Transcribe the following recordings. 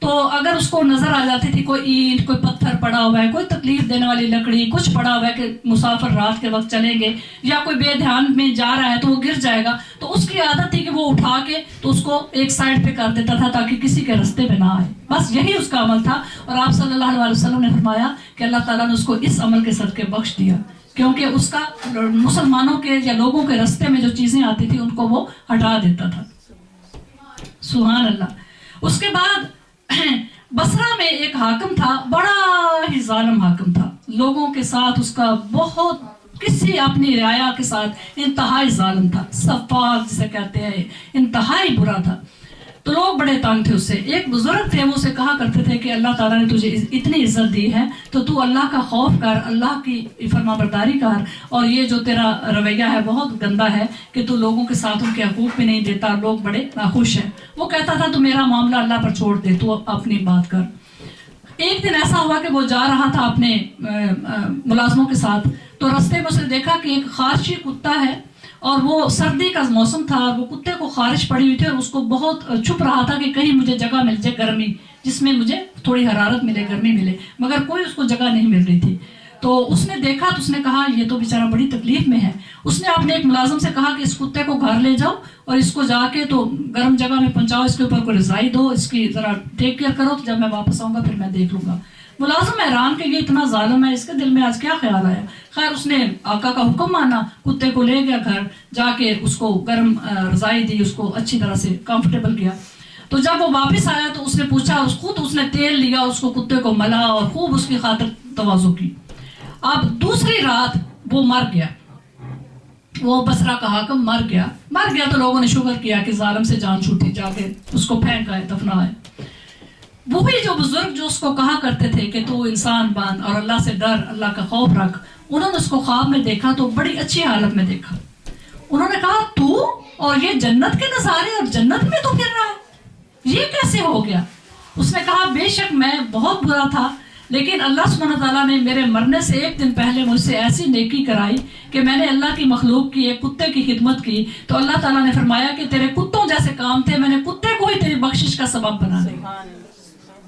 تو اگر اس کو نظر آ جاتی تھی کوئی اینٹ، کوئی پتھر پڑا ہوا ہے، کوئی تکلیف دینے والی لکڑی، کچھ پڑا ہوا ہے کہ مسافر رات کے وقت چلیں گے، یا کوئی بے دھیان میں جا رہا ہے تو وہ گر جائے گا، تو اس کی عادت تھی کہ وہ اٹھا کے تو اس کو ایک سائڈ پہ کر دیتا تھا تاکہ کسی کے رستے پہ نہ آئے. بس یہی اس کا عمل تھا. اور آپ صلی اللہ علیہ وسلم نے فرمایا کہ اللہ تعالیٰ نے اس کو اس عمل کے صدقے بخش دیا، کیونکہ اس کا مسلمانوں کے یا لوگوں کے رستے میں جو چیزیں آتی تھی ان کو وہ ہٹا دیتا تھا. سبحان اللہ. اس کے بعد بصرہ میں ایک حاکم تھا، بڑا ہی ظالم حاکم تھا، لوگوں کے ساتھ اس کا بہت، کسی اپنی رعایا کے ساتھ انتہائی ظالم تھا، سفاک جسے کہتے ہیں، انتہائی برا تھا. تو لوگ بڑے تنگ تھے اس سے. ایک بزرگ تھے، وہ اسے کہا کرتے تھے کہ اللہ تعالیٰ نے تجھے اتنی عزت دی ہے تو تو اللہ کا خوف کر، اللہ کی فرما برداری کر، اور یہ جو تیرا رویہ ہے بہت گندا ہے کہ تو لوگوں کے ساتھ ان کے حقوق بھی نہیں دیتا، لوگ بڑے ناخوش ہیں. وہ کہتا تھا تو میرا معاملہ اللہ پر چھوڑ دے، تو اپنی بات کر. ایک دن ایسا ہوا کہ وہ جا رہا تھا اپنے ملازموں کے ساتھ، تو رستے میں اس نے دیکھا کہ ایک خارشی کتا ہے، اور وہ سردی کا موسم تھا، اور وہ کتے کو خارش پڑی ہوئی تھی، اور اس کو بہت چھپ رہا تھا کہ کہیں مجھے جگہ مل جائے گرمی، جس میں مجھے تھوڑی حرارت ملے، گرمی ملے، مگر کوئی اس کو جگہ نہیں مل رہی تھی. تو اس نے دیکھا تو اس نے کہا یہ تو بیچارہ بڑی تکلیف میں ہے. اس نے اپنے ایک ملازم سے کہا کہ اس کتے کو گھر لے جاؤ اور اس کو جا کے تو گرم جگہ میں پہنچاؤ، اس کے اوپر کوئی رضائی دو، اس کی ذرا ٹیک کیئر کرو، تو جب میں واپس آؤں گا پھر میں دیکھ لوں گا. ملازم حیران کہ یہ اتنا ظالم ہے، اس کے دل میں آج کیا خیال آیا. خیر اس نے آقا کا حکم مانا، کتے کو لے گیا گھر، جا کے اس کو گرم رضائی دی، اس کو اچھی طرح سے کمفرٹیبل کیا. تو جب وہ واپس آیا تو اس نے پوچھا، خود اس نے تیل لیا، اس کو کتے کو ملا اور خوب اس کی خاطر تواضع کی. اب دوسری رات وہ مر گیا، وہ بصرہ کا حاکم مر گیا تو لوگوں نے شکر کیا کہ ظالم سے جان چھوٹی، جا کے اس کو پھینکائے، دفنائے. وہی جو بزرگ جو اس کو کہا کرتے تھے کہ تو انسان بن اور اللہ سے ڈر، اللہ کا خوف رکھ، انہوں نے اس کو خواب میں دیکھا تو بڑی اچھی حالت میں دیکھا. انہوں نے کہا تو اور یہ جنت کے نظارے اور جنت میں تو پھر رہا ہے، یہ کیسے ہو گیا؟ اس نے کہا بے شک میں بہت برا تھا، لیکن اللہ سبحانہ تعالیٰ نے میرے مرنے سے ایک دن پہلے مجھ سے ایسی نیکی کرائی کہ میں نے اللہ کی مخلوق کی، ایک کتے کی خدمت کی، تو اللہ تعالیٰ نے فرمایا کہ تیرے کتوں جیسے کام تھے، میں نے کتے کو ہی تیری بخشش کا سبب بنا دیا.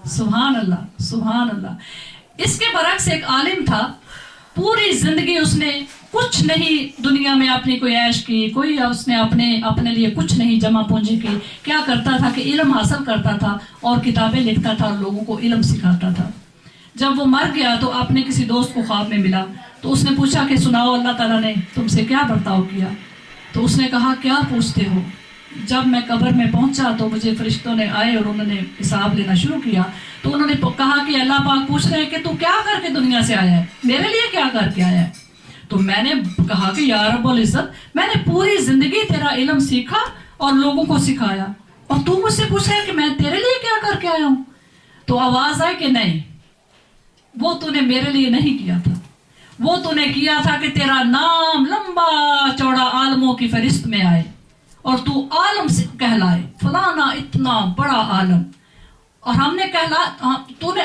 سبحان اللہ، سبحان اللہ. اس کے برعکس ایک عالم تھا، پوری زندگی اس نے کچھ نہیں دنیا میں اپنی کوئی عیش کی، کوئی اس نے اپنے لیے کچھ نہیں جمع پونجی کی. کیا کرتا تھا کہ علم حاصل کرتا تھا اور کتابیں لکھتا تھا اور لوگوں کو علم سکھاتا تھا. جب وہ مر گیا تو اپنے کسی دوست کو خواب میں ملا، تو اس نے پوچھا کہ سناؤ اللہ تعالیٰ نے تم سے کیا برتاؤ کیا؟ تو اس نے کہا کیا پوچھتے ہو؟ جب میں قبر میں پہنچا تو مجھے فرشتوں نے آئے اور انہوں نے حساب لینا شروع کیا. تو انہوں نے کہا کہ اللہ پاک پوچھ رہے ہیں کہ تو کیا کر کے دنیا سے آیا ہے، میرے لیے کیا کر کے آیا ہے؟ تو میں نے کہا کہ یا رب العزت، میں نے پوری زندگی تیرا علم سیکھا اور لوگوں کو سکھایا، اور تو مجھ سے پوچھ رہا ہے کہ میں تیرے لیے کیا کر کے آیا ہوں؟ تو آواز آئے کہ نہیں، وہ تو نے میرے لیے نہیں کیا تھا، وہ تو نے کیا تھا کہ تیرا نام لمبا چوڑا عالموں کی فہرست میں آئے اور تو عالم سے کہلائے، فلانا اتنا بڑا عالم. اور ہم نے تو نے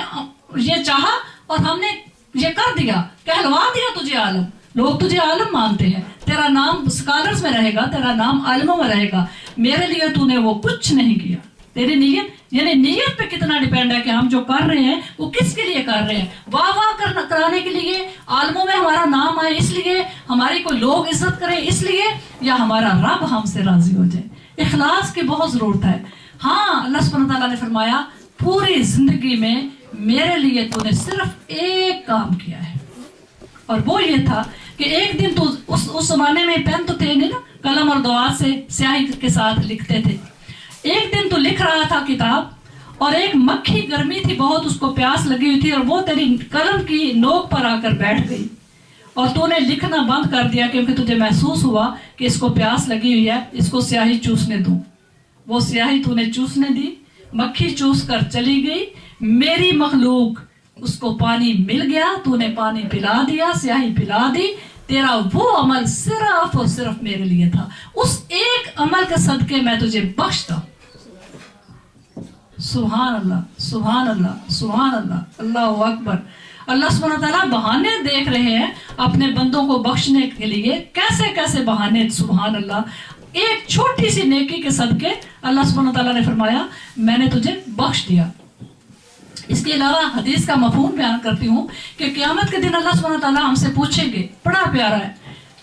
یہ چاہا اور ہم نے یہ کر دیا، کہلوا دیا تجھے عالم. لوگ تجھے عالم مانتے ہیں، تیرا نام سکالرز میں رہے گا، تیرا نام عالموں میں رہے گا. میرے لیے تو نے وہ کچھ نہیں کیا. تیری نیت، یعنی نیت پہ کتنا ڈیپینڈ ہے کہ ہم جو کر رہے ہیں وہ کس کے لیے کر رہے ہیں. واہ واہ کرانے کے لیے، عالموں میں ہمارا نام آئے اس لیے، ہماری کوئی لوگ عزت کریں اس لیے، یا ہمارا رب ہم سے راضی ہو جائے. اخلاص کی بہت ضرورت ہے. ہاں اللہ سبحانہ تعالیٰ نے فرمایا پوری زندگی میں میرے لیے تو نے صرف ایک کام کیا ہے، اور وہ یہ تھا کہ ایک دن تو اس زمانے میں پین تو تھے نہیں نا، قلم اور دوات سے سیاہی کے ساتھ لکھتے تھے. ایک دن تو لکھ رہا تھا کتاب، اور ایک مکھی گرمی تھی بہت، اس کو پیاس لگی ہوئی تھی، اور وہ تیری قلم کی نوک پر آ کر بیٹھ گئی، اور تو نے لکھنا بند کر دیا کیونکہ تجھے محسوس ہوا کہ اس کو پیاس لگی ہوئی ہے، اس کو سیاہی چوسنے دوں. وہ سیاہی تو نے چوسنے دی، مکھی چوس کر چلی گئی. میری مخلوق اس کو پانی مل گیا، تو نے پانی پلا دیا، سیاہی پلا دی. تیرا وہ عمل صرف اور صرف میرے لیے تھا، اس ایک عمل کے صدقے میں تجھے بخشتا. سبحان اللہ، سبحان اللہ، سبحان اللہ، اللہ اکبر. اللہ سبحانہ تعالیٰ بہانے دیکھ رہے ہیں اپنے بندوں کو بخشنے کے لیے، کیسے کیسے بہانے. سبحان اللہ. ایک چھوٹی سی نیکی کے صدقے اللہ سبحانہ تعالیٰ نے فرمایا میں نے تجھے بخش دیا. اس کے علاوہ حدیث کا مفہوم بیان کرتی ہوں کہ قیامت کے دن اللہ سبحانہ تعالیٰ ہم سے پوچھیں گے، بڑا پیارا ہے،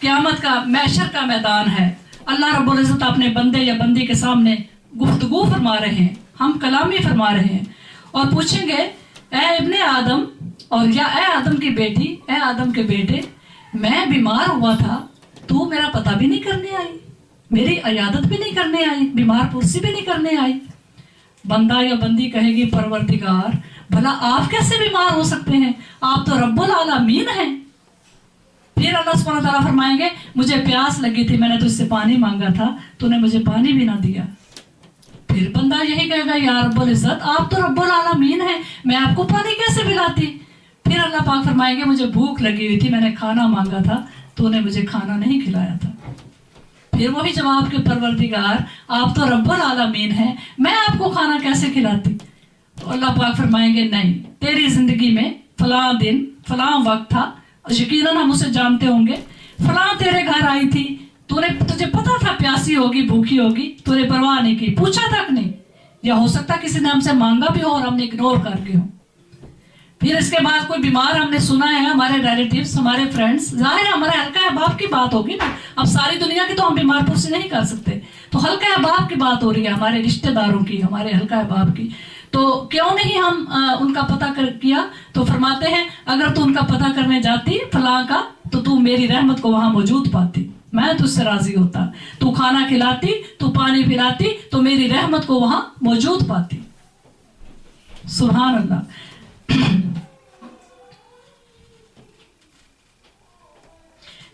قیامت کا محشر کا میدان ہے، اللہ رب العزت اپنے بندے یا بندی کے سامنے گفتگو فرما رہے ہیں، ہم کلامی فرما رہے ہیں، اور پوچھیں گے اے ابن آدم، اور یا اے آدم کی بیٹی، اے آدم کے بیٹے، میں بیمار ہوا تھا، تو میرا پتہ بھی نہیں کرنے آئی، میری عیادت بھی نہیں کرنے آئی، بیمار پرسی بھی نہیں کرنے آئی۔ بندہ یا بندی کہے گی پروردگار بھلا آپ کیسے بیمار ہو سکتے ہیں، آپ تو رب العالمین ہیں۔ پھر اللہ سبحانہ تعالیٰ فرمائیں گے مجھے پیاس لگی تھی، میں نے تجھ سے پانی مانگا تھا، تو نے مجھے پانی بھی نہ دیا۔ پھر بندہ یہی کہے گا یا رب العزت آپ تو رب العالمین ہیں، میں آپ کو پانی کیسے پلاتی؟ پھر اللہ پاک فرمائیں گے مجھے بھوک لگی ہوئی تھی، میں نے کھانا مانگا تھا، تو نے مجھے کھانا نہیں کھلایا تھا۔ پھر وہی جواب کہ پروردگار آپ تو رب العالمین ہیں، میں آپ کو کھانا کیسے کھلاتی؟ تو اللہ پاک فرمائیں گے نہیں، تیری زندگی میں فلاں دن فلاں وقت تھا، یقیناً ہم اسے جانتے ہوں گے، فلاں تیرے گھر آئی تھی، تجھے پتا تھا پیاسی ہوگی بھوکی ہوگی، تو نے پرواہ نہیں کی، پوچھا تک نہیں، یا ہو سکتا کسی نے ہم سے مانگا بھی ہو اور ہم نے اگنور کر کے ہو۔ پھر اس کے بعد کوئی بیمار ہم نے سنا ہے، ہمارے ریلیٹیوز، ہمارے فرینڈز، ظاہر ہے ہمارے حلقہ احباب کی بات ہوگی نا، اب ساری دنیا کی تو ہم بیمار پرسی نہیں کر سکتے، تو حلقہ احباب کی بات ہو رہی ہے، ہمارے رشتہ داروں کی، ہمارے حلقہ احباب کی، تو کیوں نہیں ہم ان کا پتہ کیا؟ تو فرماتے ہیں اگر تو ان کا پتہ کرنے جاتی فلاں کا، تو میری رحمت کو وہاں موجود پاتی، میں تجھ سے راضی ہوتا، تو کھانا کھلاتی، تو پانی پلاتی، تو میری رحمت کو وہاں موجود پاتی۔ سبحان اللہ۔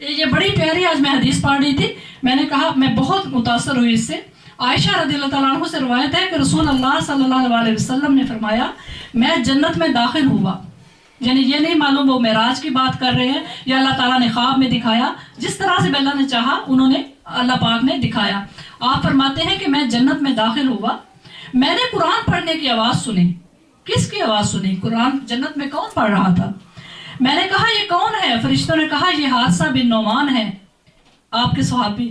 یہ بڑی پیاری آج میں حدیث پڑھ رہی تھی، میں نے کہا میں بہت متاثر ہوئی اس سے۔ عائشہ رضی اللہ تعالیٰ عنہ سے روایت ہے کہ رسول اللہ صلی اللہ علیہ وسلم نے فرمایا میں جنت میں داخل ہوا، یعنی یہ نہیں معلوم وہ معراج کی بات کر رہے ہیں یا اللہ تعالیٰ نے خواب میں دکھایا، جس طرح سے اللہ نے چاہا انہوں نے اللہ پاک نے دکھایا۔ آپ فرماتے ہیں کہ میں جنت میں داخل ہوا، میں نے قرآن پڑھنے کی آواز سنی۔ کس کی آواز سنی؟ قرآن جنت میں کون پڑھ رہا تھا؟ میں نے کہا یہ کون ہے؟ فرشتوں نے کہا یہ حارثہ بن نعمان ہے، آپ کے صحابی۔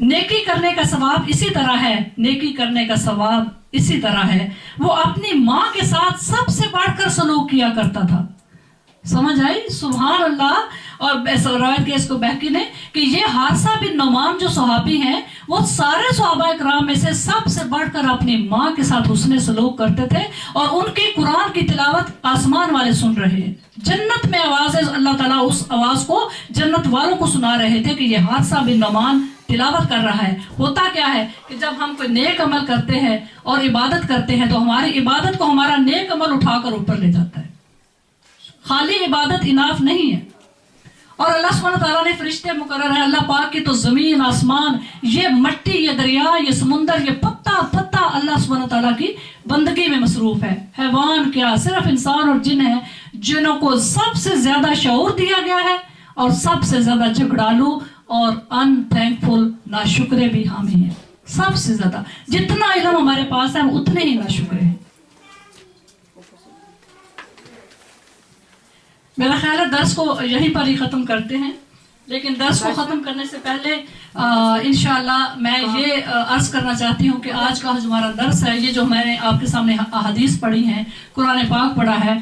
نیکی کرنے کا ثواب اسی طرح ہے، نیکی کرنے کا ثواب اسی طرح ہے، وہ اپنی ماں کے ساتھ سب سے بڑھ کر سلوک کیا کرتا تھا۔ سمجھ آئی؟ سبحان اللہ۔ اور روایت کی اس کو بہکی نے کہ یہ حارثہ بن نعمان جو صحابی ہیں وہ سارے صحابہ کرام میں سے سب سے بڑھ کر اپنی ماں کے ساتھ حسن سلوک کرتے تھے، اور ان کی قرآن کی تلاوت آسمان والے سن رہے ہیں، جنت میں آواز ہے، اللہ تعالیٰ اس آواز کو جنت والوں کو سنا رہے تھے کہ یہ حارثہ بن نعمان تلاوت کر رہا ہے۔ ہوتا کیا ہے کہ جب ہم کوئی نیک عمل کرتے ہیں اور عبادت کرتے ہیں تو ہماری عبادت کو ہمارا نیک عمل اٹھا کر اوپر لے جاتا ہے، خالی عبادت اناف نہیں ہے۔ اور اللہ سبحانہ تعالیٰ نے فرشتے مقرر ہیں، اللہ پاک کی تو زمین آسمان، یہ مٹی، یہ دریا، یہ سمندر، یہ پتا پتا اللہ سبحانہ تعالیٰ کی بندگی میں مصروف ہے۔ حیوان کیا، صرف انسان اور جن ہیں جنوں کو سب سے زیادہ شعور دیا گیا ہے، اور سب سے زیادہ جھگڑالو اور ان تھینکفل ناشکرے بھی ہم ہی ہیں، سب سے زیادہ۔ جتنا علم ہمارے پاس ہے ہم اتنے ہی ناشکرے ہیں۔ میرا خیال ہے درس کو یہیں پر ہی ختم کرتے ہیں، لیکن درس کو ختم کرنے سے پہلے انشاءاللہ میں یہ عرض کرنا چاہتی ہوں کہ آج کا ہمارا درس ہے، یہ جو میں نے آپ کے سامنے احادیث پڑھی ہیں، قرآن پاک پڑھا ہے،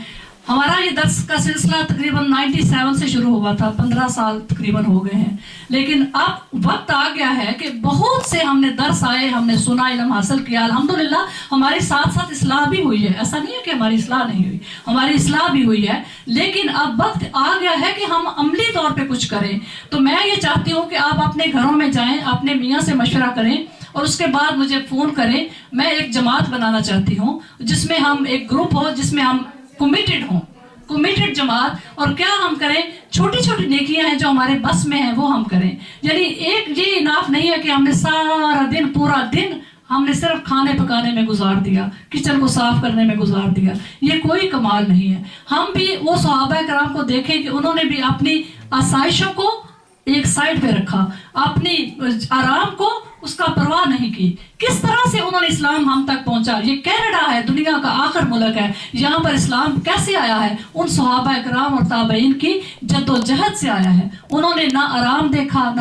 ہمارا یہ درس کا سلسلہ تقریباً 97 سے شروع ہوا تھا، 15 سال تقریباً ہو گئے ہیں، لیکن اب وقت آ گیا ہے کہ بہت سے ہم نے درس آئے، ہم نے سنا، علم حاصل کیا، الحمدللہ ہماری ساتھ ساتھ اصلاح بھی ہوئی ہے، ایسا نہیں ہے کہ ہماری اصلاح نہیں ہوئی، ہماری اصلاح بھی ہوئی ہے، لیکن اب وقت آ گیا ہے کہ ہم عملی طور پہ کچھ کریں۔ تو میں یہ چاہتی ہوں کہ آپ اپنے گھروں میں جائیں، اپنے میاں سے مشورہ کریں، اور اس کے بعد مجھے فون کریں۔ میں ایک جماعت بنانا چاہتی ہوں جس میں ہم ایک گروپ ہو، جس میں ہم کمیٹڈ جماعت، اور کیا ہم کریں، چھوٹی چھوٹی نیکیاں ہیں جو ہمارے بس میں ہیں وہ ہم کریں۔ یعنی ایک یہ اناف نہیں ہے کہ ہم نے سارا دن، پورا دن ہم نے صرف کھانے پکانے میں گزار دیا، کچن کو صاف کرنے میں گزار دیا، یہ کوئی کمال نہیں ہے۔ ہم بھی وہ صحابہ کرام کو دیکھیں کہ انہوں نے بھی اپنی آسائشوں کو ایک سائڈ پہ رکھا، اپنی آرام کو اس کا پرواہ نہیں کی، کس طرح سے انہوں نے اسلام ہم تک پہنچا۔ یہ کینیڈا ہے، دنیا کا آخر ملک ہے، یہاں پر اسلام کیسے آیا ہے؟ ان صحابہ کرام اور تابعین کی جد و جہد سے آیا ہے۔ انہوں نے نہ آرام دیکھا، نہ